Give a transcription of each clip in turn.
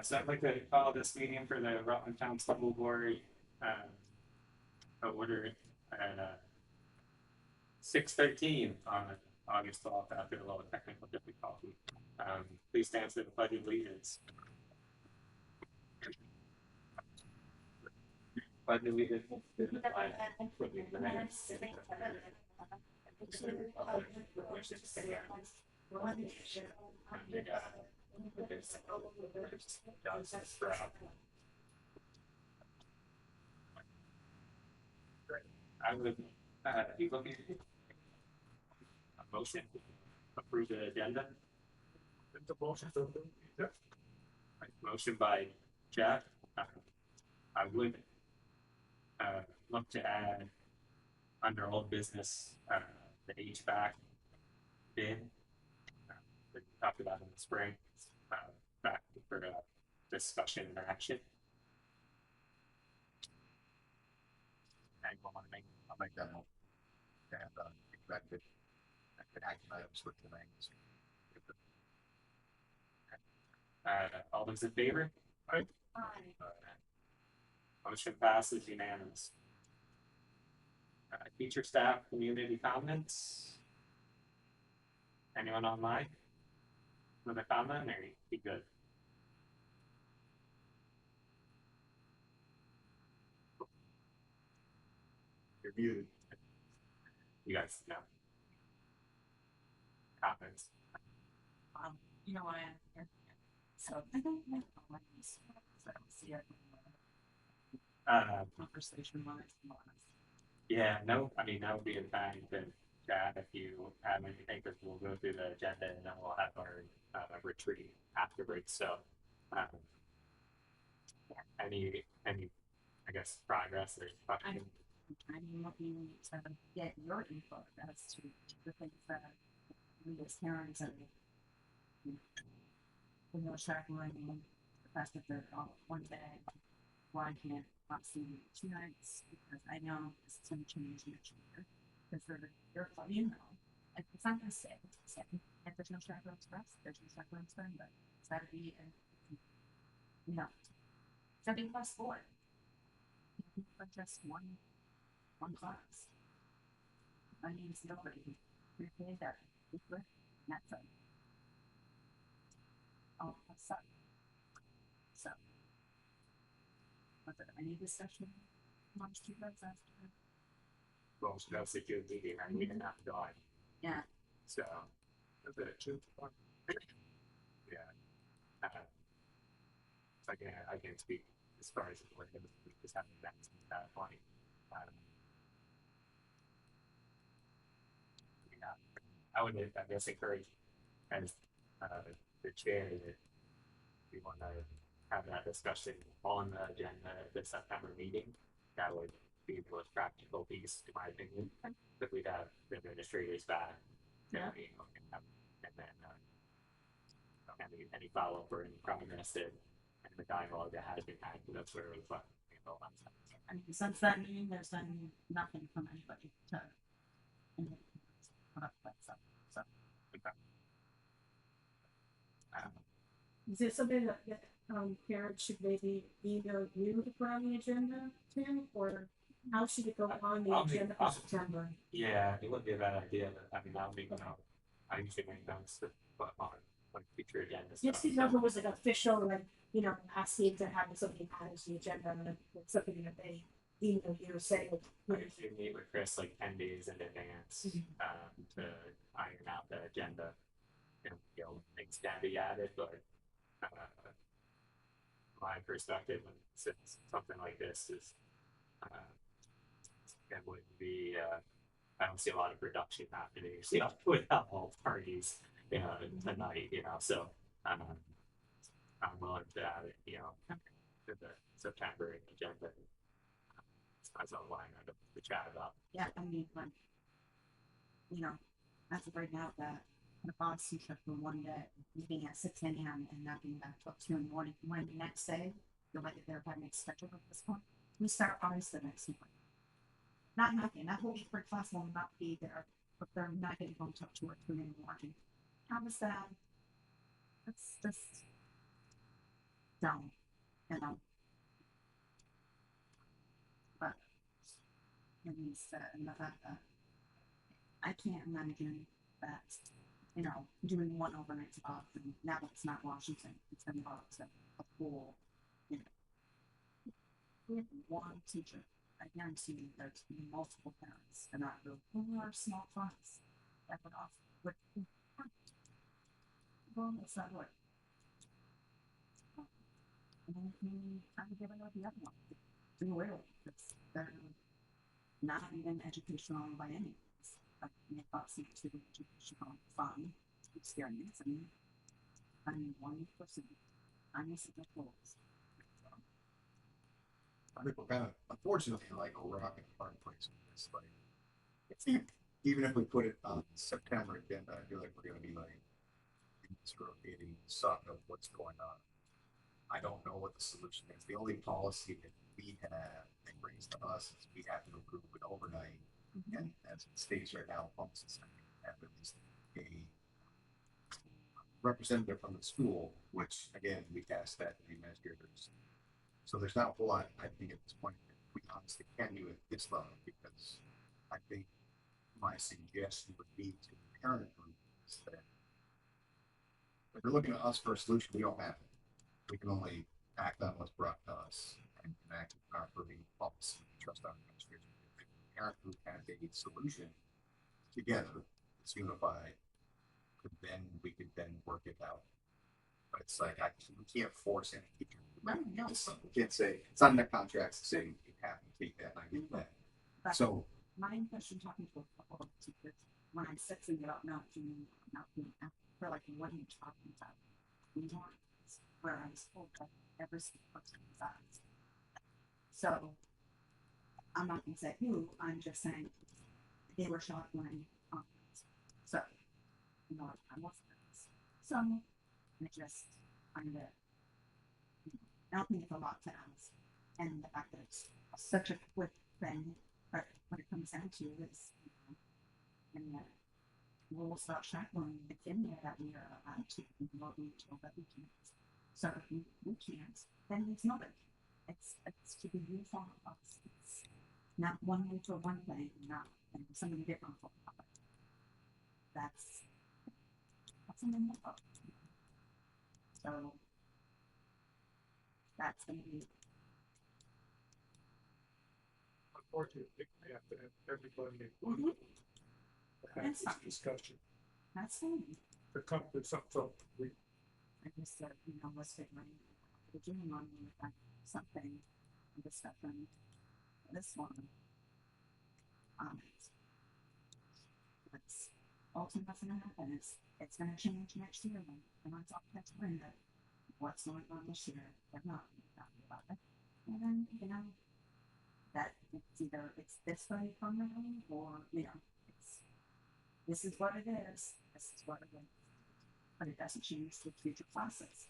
So I'd like to call this meeting for the Rutland Town School Board order at 6:13 on August 12th after a little technical difficulty. Please stand for the Pledge of Allegiance. Pledge of Allegiance to the flag of the United States of America, and to the republic for which it stands, one nation, under God, indivisible, with liberty and justice for all. I would be looking a motion to approve the agenda. The motion to approve. Yeah. Motion by Jeff. I would look to add under old business the HVAC bid that we talked about in the spring, back for discussion and action. Anyone want to make? I'll make that motion. And expected action items with the names. All those in favor? Aye. Motion passes unanimous. Teacher staff community comments. Anyone online with a comment, or be good? You're muted. You guys know comments. You know I am here. So I don't know what this I don't see it. Conversation wise. Yeah, no, I mean, that would be a time to chat if you have anything, because we'll go through the agenda and then we'll have our retreat afterwards. So, any, I guess, progress or question? I'm looking to get your input as to the things that we as parents and we know chaperoning the fact that they're all one day. Why can't I see 2 nights? Because I know this is going to change next year. Because they're you know, it's not going to say if there's no chaperones for us, there's no chaperones for them, but it's got to be it's got to be plus 4. But just one class. I mean, it's nobody. You're paying that. That's it. Oh, that's up. So, was there any discussion amongst you guys after? Well, so that's a good meeting, and we didn't have to die. Yeah. So, that's it. Yeah. So I can't speak as far as what we just haven't been since that point. Yeah, I would, I guess, encourage as the chair that we want to have that discussion on the agenda at the September meeting. That would be the most practical piece, in my opinion. If we'd have the administrators back, Yeah. And then any follow up or any progress and the dialogue that has been had, that's where we fucking handle that stuff. I mean, since that meeting, there's been nothing from anybody to put up that stuff. So, is there something that parents should maybe email you to put on the agenda, Tim, or how should it go on the agenda for September? Yeah, it wouldn't be a bad idea, but I mean, that would be, I usually make notes to put on like future agenda. Just the number was like official, like, asking to have something added to the agenda, and it's something that they email you saying. I usually meet with Chris like 10 days in advance to iron out the agenda. And things can be added, but my perspective when it's something like this is it would be I don't see a lot of production happening without all parties tonight, so I'm willing to add it to the September agenda as a line item to chat about. yeah, I mean, like, as of right now, that the boss teacher for one day leaving at 6 a.m. and not being back till 2 in the morning. When the next day, you're like, they're by next schedule at this point. We start ours the next morning. Not nothing. That whole week for class will not be there, but they're not getting home till 2 or 3 in the morning. How is that? That's just don't, you know. But, and the fact that I can't imagine that, you know, doing one overnight spot, and now it's not Washington, it's $10 a pool, you know. We have one teacher. I guarantee you there's multiple parents in that group who are small class that would offer, would, well, it's not what. And then you kind of give it the other one. Do away with it. They're not even educational by any means. But they thought to educational fun experience. And I'm 1%. I'm a super close. I think we're kind of, unfortunately, like a rock and hard place with this. Like, even if we put it on September agenda, I feel like we're going to be like in this rotating suck of what's going on. I don't know what the solution is. The only policy that we have that brings to us is we have to approve it overnight. And as it states right now, pharmacists have at least a representative from the school, which again, we asked that to the administrators. So there's not a whole lot, I think, at this point that we honestly can do at this level, because I think my suggestion would be to the parent group is that if you're looking at us for a solution, we don't have it. We can only act on what's brought to us and act on our purview policy and trust our administration. If the parent group has a solution together, it's unified, then we could then work it out. But it's like we can't force any teacher. No. We can't say it's not in their contracts to say you have to take that. And I get that. But So my impression talking to a couple of teachers when I said something about not doing, they're like, what are you talking about? We want where I was told that every single person was asked. So I'm not gonna say who, I'm just saying they were shocked when I so you know I wasn't. So I just kind of I don't think it's a lot to ask. And the fact that it's such a quick thing, but what it comes down to is, you know, and the rules about chaperoning, it's in there that we are allowed to, and what we told that we can't. So if we can't, then it's nobody. It's to be uniform of us. It's not one way to one thing, not and something different for another. That's something different. So that's gonna be Unfortunately, we have to have everybody included to have That's this fine. discussion that's fine. to come to something. I just said, you know, let's take money. The June one, something, discussion, this one. It's ultimately what's gonna happen is it's gonna change next year when I talk to Brenda. What's going on this year? They're not talking about it. And then, you know, that it's either it's this way permanently or, you know, this is what it is. This is what it is. But it doesn't change with future classes.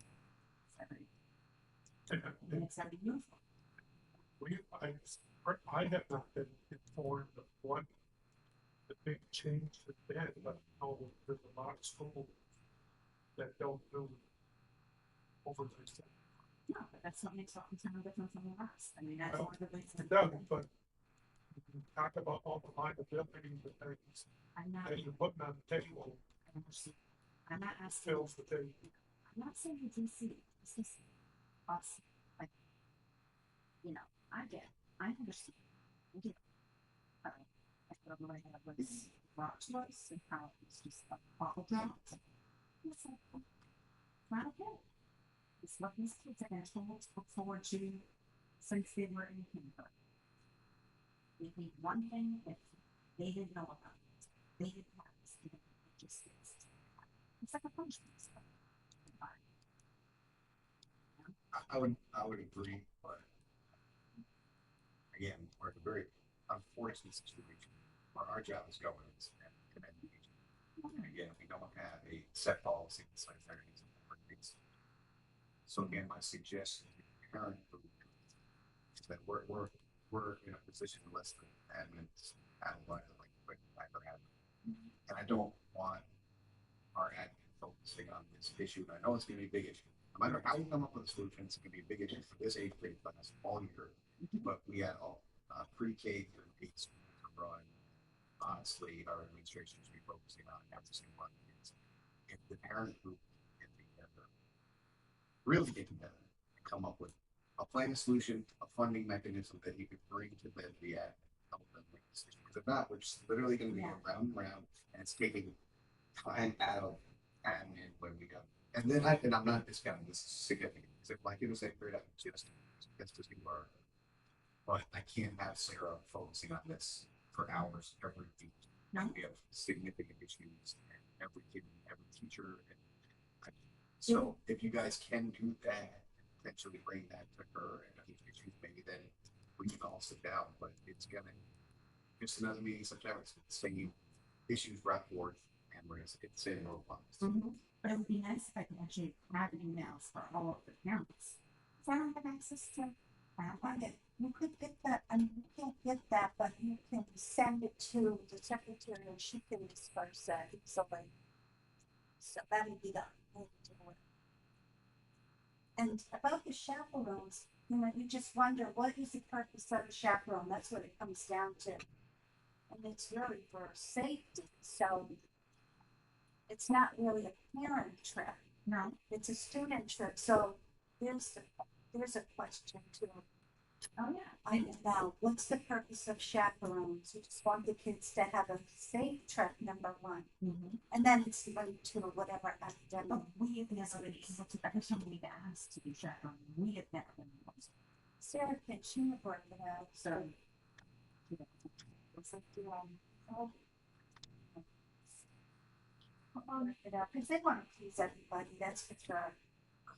And it's gotta be uniform. I have not been informed of what the big change has been, but no, there's a lot of schools that don't do overnight. No, but that's what makes Rutland Town different from the rest. I mean, that's Well, one of the ways it doesn't, but you talk about all the liability and the things I'm not, that you're putting on the table, I'm not asking, fills the table. I'm not saying the DC, this is us, like, you know, I understand, I do. I thought what I had was brought to us and how it was just a awful job. It's like, not okay. It's what these kids are going to look forward to since they were in kindergarten. They need one thing that they didn't know about. They didn't have this. It's like a punishment. I would agree, but again, we're in a very unfortunate situation where our job is governance and education. And again, we don't have a set policy that says there is a things. So again, my suggestion to the parent group is that we're in a position to list the admins analyze it like quick back or admin. And I don't want our admin focusing on this issue. And I know it's gonna be a big issue. no matter how you come up with a solution, it's gonna be a big issue for this age grade class all year. But we had all, pre-K through 8 schools to run. Honestly, our administration should be focusing on every single one of the kids. If the parent group get together, really get together and come up with a plan, a solution, a funding mechanism that you could bring to the end, help them make decisions. Because if not, we're just literally gonna be going round and round, and it's taking time out of admin when we go. And then I'm not discounting this is significant. Because if my kid was eighth grade, I would just do our. But I can't have Sarah focusing on this for hours every week. No. We have significant issues, and every kid, every teacher. So if you guys can do that, and potentially bring that to her and these issues, maybe then we can all sit down. But it's gonna just another meeting in September. It's the same issues brought forth, and we're gonna get the same roadblocks. But it would be nice if I could actually have emails for all of the parents. Because I don't have access to that. You could get that, I mean, you can't get that, but you can send it to the secretary and she can disperse that easily. So that would be the way to do it. And about the chaperones, you know, you just wonder, what is the purpose of a chaperone? That's what it comes down to. And it's really for safety, so it's not really a parent trip. No. It's a student trip, so there's a question too. Oh, yeah. I know now, what's the purpose of chaperones? You just want the kids to have a safe trip, number one. And then it's linked to whatever But academic. we have never been able to, every time we've asked to be chaperone, we have never been able to. Sarah can, she would work it out, so. So, Work it out, because they want to please everybody, that's for sure.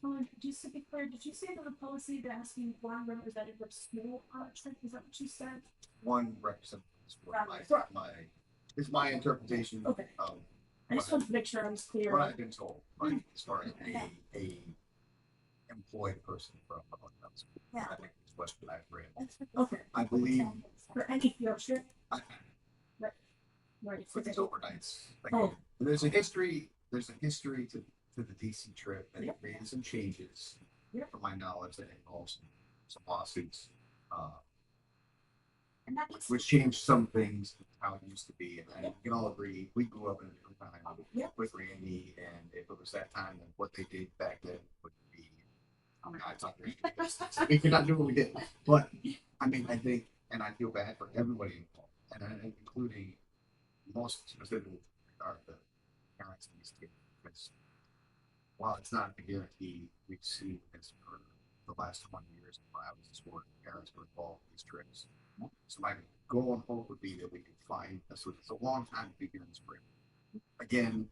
Colin, just to be clear, did you say that the policy to asking one representative of school on a trip, is that what you said? One representative for it's my interpretation Okay. of I just wanted to make sure I was clear. what I've been told, like, as far as a employed person from another school. Yeah. I think is what I've read. That's what Okay, I believe for any field trip, I, right? for these overnights. Like, Oh. there's a history to the DC trip, and Yeah. it made some changes. Yeah. From my knowledge, that involves some lawsuits, And that is, which changed some things how it used to be. And we can all agree, we grew up in a different time Yeah. with Randy, and if it was that time, then what they did back then would be. I mean, I talk Randy, we cannot do what we did. But I mean, I think, and I feel bad for everybody involved, and including most specifically are the parents of these kids, because while it's not a guarantee, we've seen this for the last 20 years when I was in sport, parents were involved in these trips. So my goal and hope would be that we can find a solution. It's a long time to be here in the spring. Again,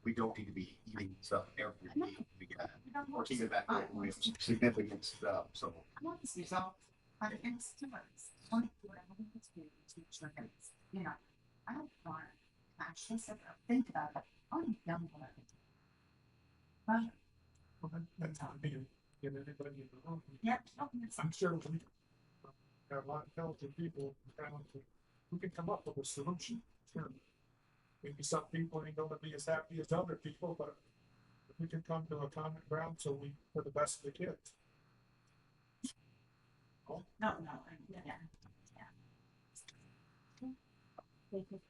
we don't need to be eating stuff every week. We got or keep it back there. We have some significant stuff. So I want this resolved on instruments. I want to do what I want to do to make sure that it's, you know, I don't want to actually sit there and think about it. I'm done with it. But, Well, that's how we get everybody in the room. yeah, no, it's, I'm sure we have a lot of talented people who can come up with a solution. Sure. Maybe some people ain't gonna be as happy as other people, but if we can come to a common ground so we, for the best of the kids. no, yeah. thank you.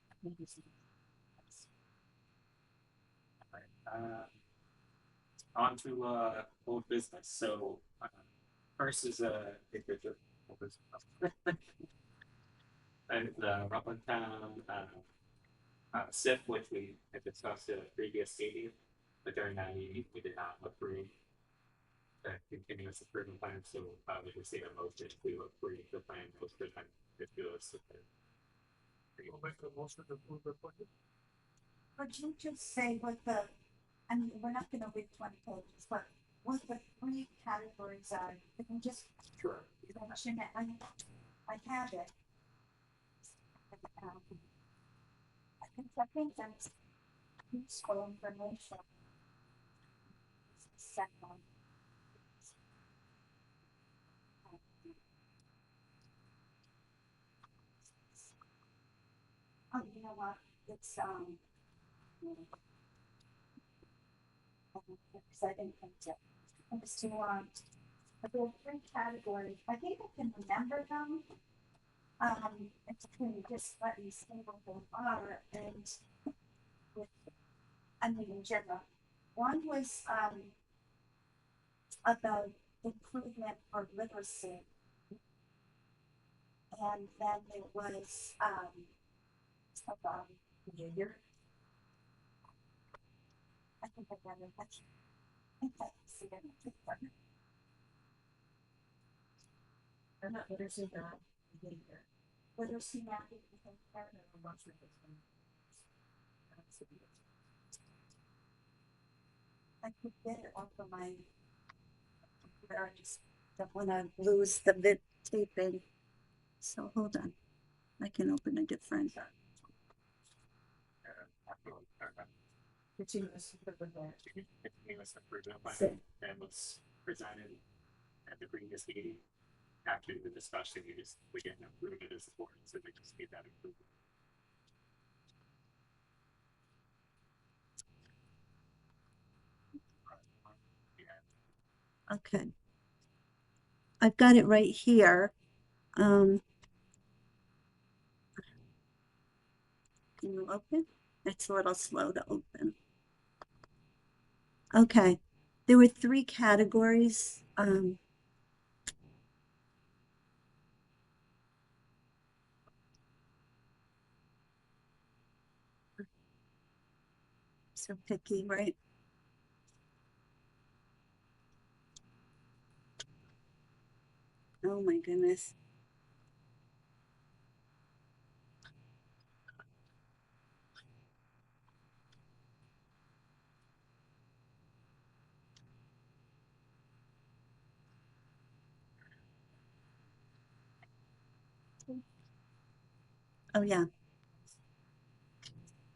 On to old business. So first is big picture old business. And the Rutland Town SIP, which we had discussed at a previous meeting, but during that meeting we did not approve the continuous improvement plan. So we just need a motion to approve the plan most presented to us. We'll make a motion to approve the budget. Could you just say what the, I mean, we're not gonna read 20 pages, but what the 3 categories are, if you just Sure. mention it, I have it. I think that's useful information. Second. Oh, you know what, it's, because I didn't think to Let's do, there are 3 categories. I think I can remember them. It's between just let me see what they are and with, I mean, in general. One was, about improvement of literacy. And then there was, about behavior. I think I got it. I think I see it. I'm not literacy, not behavior. Literacy mapping behavior. I'm not sure if it's one. I could get it off of my computer. I just don't wanna lose the vid taping. So hold on. I can open a different. Continuous improvement. Continuous improvement plan Same. that was presented at the previous meeting. After the discussion, we didn't approve it as a board, so they just made that improvement. Yeah. Okay. I've got it right here. Can you open? It's a little slow to open. Okay. There were 3 categories. So picky, right? Oh my goodness. Oh yeah.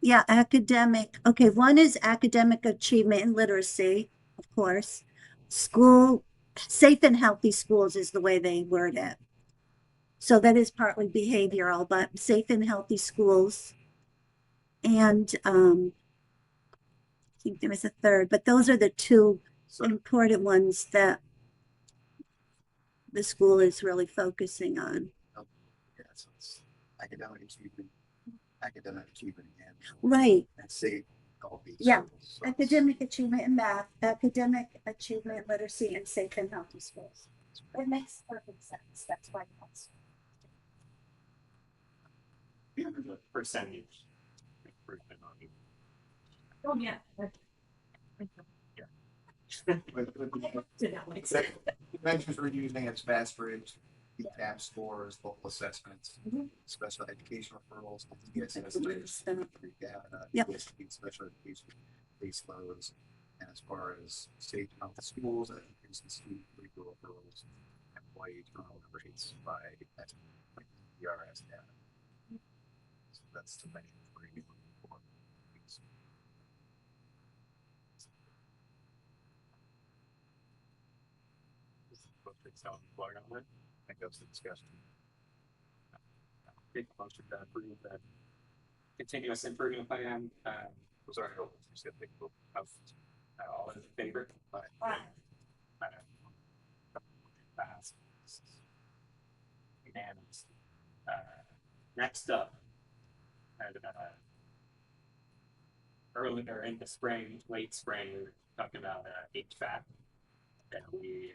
Yeah, academic. Okay, one is academic achievement and literacy, of course. School, safe and healthy schools is the way they word it. So that is partly behavioral, but safe and healthy schools. And I think there was a third, but those are the 2 So, important ones that the school is really focusing on. yeah, so it's academic achievement, and Right. safe, healthy Yeah. schools. So it's- Academic achievement in math, academic achievement, literacy, and safe and healthy schools. It makes perfect sense. That's why that's. The percentage improvement on it. Oh, yeah. The measures we're using as fast bridge, PTAB scores, local assessments, special education referrals, ESS, Yep. special education base loads, and as far as state and health schools, increase in student legal referrals, employee turnover rates by ERS data. So that's the measure we're using for these. I think that's the discussion. Big motion to approve that continuous improvement plan. Was already open. You said they will have All in favor? Pass. Unanimous. Next up, earlier in the spring, late spring, we were talking about HVAC that we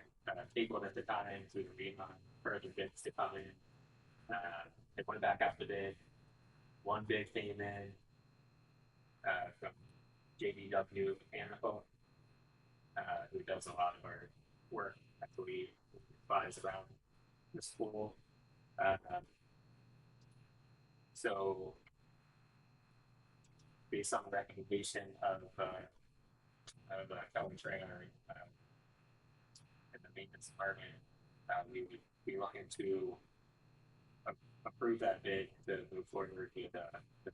tabled at the time to read on further bids to come in. They went back after bid. One bid came in from JDW Mechanical, who does a lot of our work that we advise around the school. So, based on the recommendation of Kelly Trainer in the maintenance department, we would be looking to approve that bid to move forward with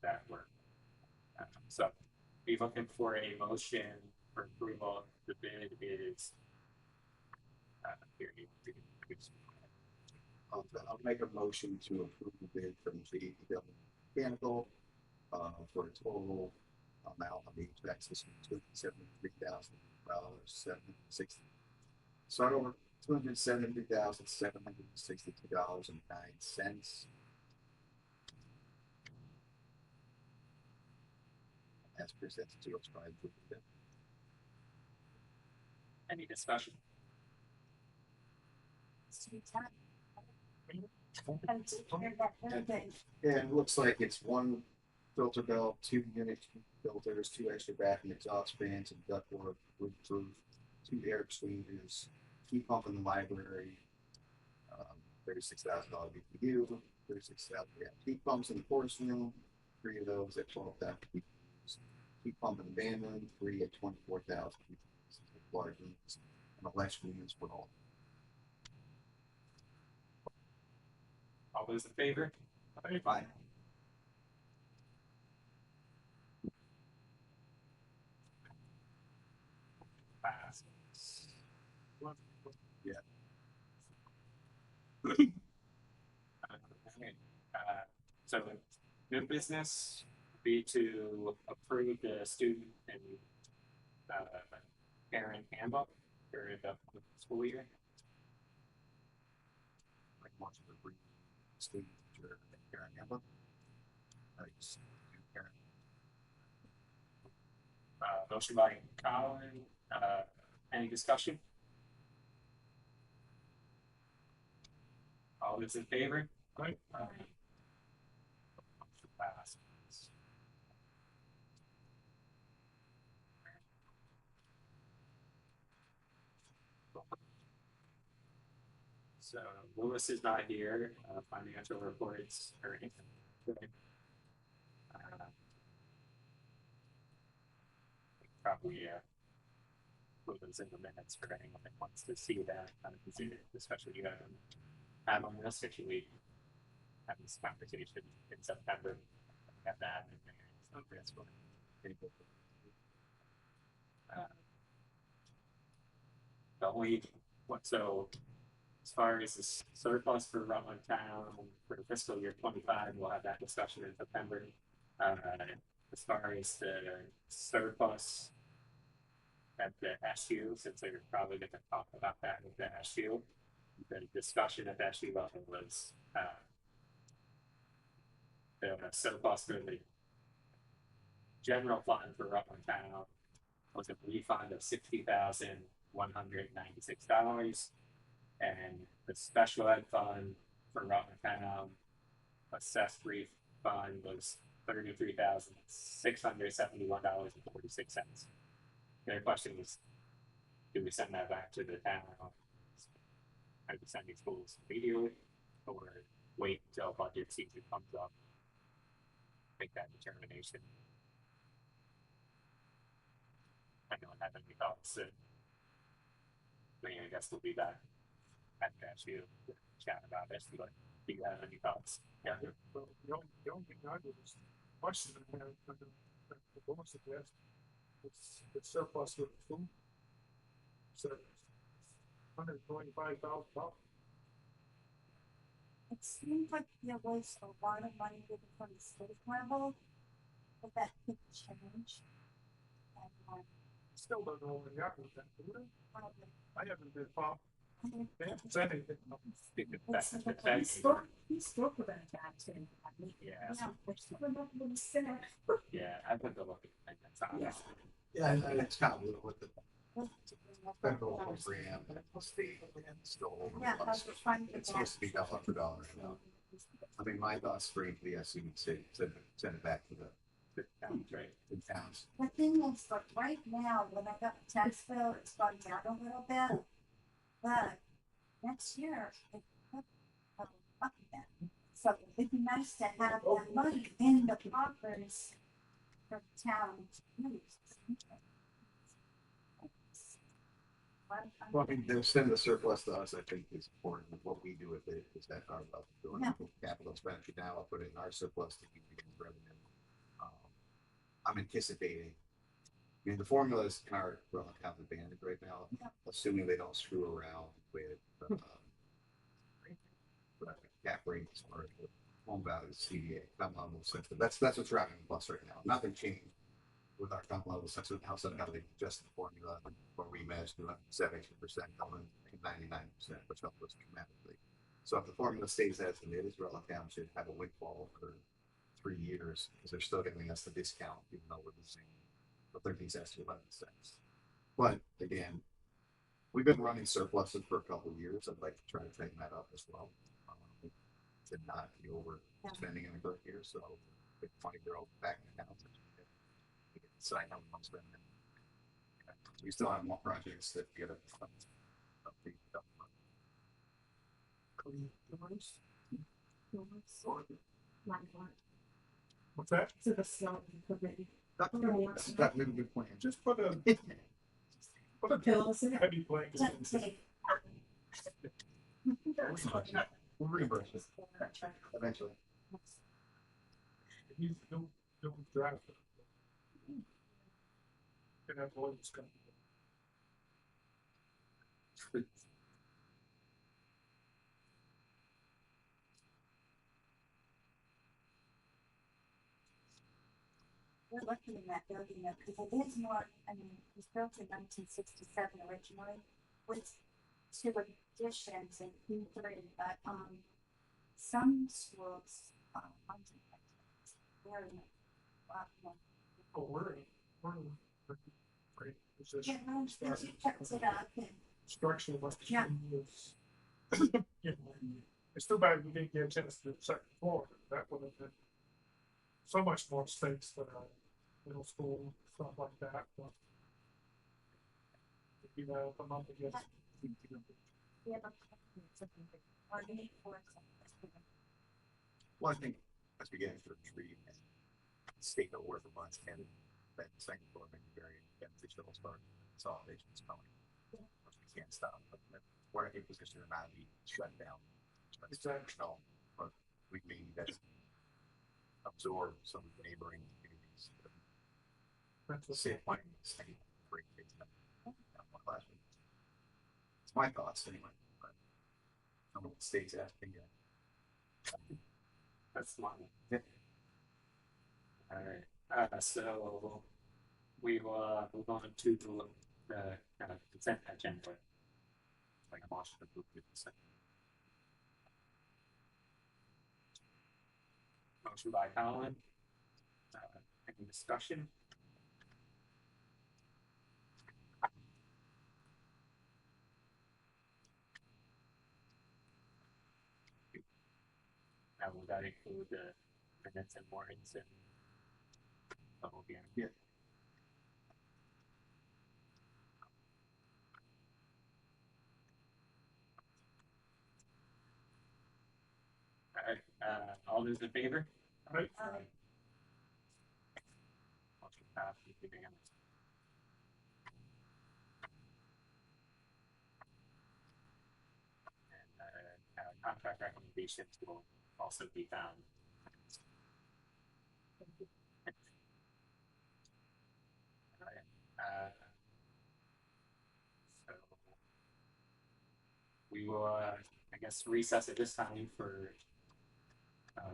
that work. So, be looking for a motion for approval. The bid is here. I'll make a motion to approve the bid from JDW Mechanical for a total amount of the HVAC system $273,000, $760 start over $273,762.09. As presented to us by the. Any discussion? Sweet time. And take care of that building. And it looks like it's one filter belt, 2 unit filters, 2 extra back and exhaust fans, and ductwork, roof, 2 air exchangers, heat pump in the library, $36,000 BPU, 36,000 heat pumps in the course room, 3 of those at 12,000 BPUs. Heat pump in the band room, 3 at 24,000 BPUs. Large rooms and electrical units for all. All those in favor? Aye. Passes. Yeah. So new business be to approve the student and parent handbook for the school year. Like once per week, student teacher and parent handbook. Just do parent. Motion by Colin. Any discussion? All those in favor? Right. Motion passes. So Lewis is not here. Financial reports or anything. Probably put those in the minutes for anyone that wants to see that. Especially you have on this if you have this conversation in September. Have that in there. So that's what. So as far as the surplus for Rutland Town for fiscal year 25, we'll have that discussion in September. As far as the surplus at the SU, since they were probably going to talk about that with the SU, the discussion at the SU level was the surplus for the general fund for Rutland Town was a refund of $60,196, and the special ed fund for Rutland Town assessed refund was $33,671.46. Their question was, do we send that back to the town? Are we sending schools immediately, or wait until budget season comes up? Make that determination. Anyone have any thoughts? I guess we'll be back at you chat about this. But do you have any thoughts? Yeah. Well, the only thing I did was question I had the bonus suggest it's surplus with food. So $125,000. It seems like there was a lot of money given from the state level, but that could change. And, Still don't know what happened with that, do we? probably, I haven't been found. I mean, They haven't said anything. He spoke about that today. Yeah. Yeah. I put the look at that. Yeah. Yeah, and it's kind of with the what- federal program and the state and still over. Yeah, I was trying to get It's supposed to be dollar for dollar. I mean, my thoughts for the SU would say send it back to the towns, right? The towns. The thing is, like right now, when I got the tax bill, it's gone down a little bit. But next year, it could go up again. So it'd be nice to have that money in the coffers for the town to use. Well, I mean, they'll send the surplus to us, I think is important. What we do with it is that our level doing capital expenditure now, I'll put it in our surplus to keep it in revenue. I'm anticipating, I mean, the formulas in our Rutland account advantage right now, assuming they don't screw around with cap rates or home values, CDA, income level sensitive. That's what's driving the bus right now. Nothing changed with our income level sensitive. How they adjust the formula where we managed to 70% going 99%, which helped us dramatically. So if the formula stays as it is, Rutland Town should have a windfall for 3 years because they're still giving us the discount, even though we're losing the 13 cents to 11 cents. But again, we've been running surpluses for a couple of years. I'd like to try to tighten that up as well. To not be overspending in the current year, so with money they're back in the house. We can decide how we want to spend it. We still have more projects that get up. What's that? So the snow, maybe That would be a good plan. Just put a put pillows in it. heavy blanket in it. We'll reimburse it eventually. He's no draft. And that lawyer's coming. We're looking in that building now, because it is more, I mean, it was built in 1967 originally, with 2 additions in Q3, but, some schools, very much. Oh, we're in great position. Yeah, you kept it up and. Structural must be Yeah. years. It's too bad we didn't get a chance to do the second floor. That would have been so much more space for middle school, stuff like that. But, you know, if I'm up against. Yeah, something big. Or you need for something. Well, I think as we get into the tree and state of where Vermont's headed, that second floor may be very beneficial as far as consolidation is coming. We can't stop, but we're in a position to not be shut down. Exactly. No, but we may just absorb some neighboring communities. That's what- Save money, save great things. It's my thoughts anyway. But I don't know what the state's asking yet. That's smart. Alright, so we will move on to the consent agenda. Like a motion to approve the consent. Motion by Colin. Any discussion? Now will that include the minutes and warrants and the whole game? Yeah. Alright, all those in favor? Right? Motion passed unanimously. And contract recommendations will also be found. So we will, I guess, recess at this time for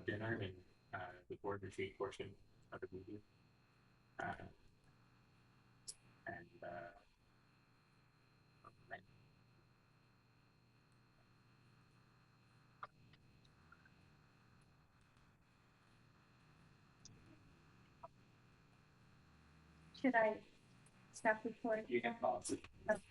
dinner and the board retreat portion of the meeting. Should I stop recording? You can pause it. Okay.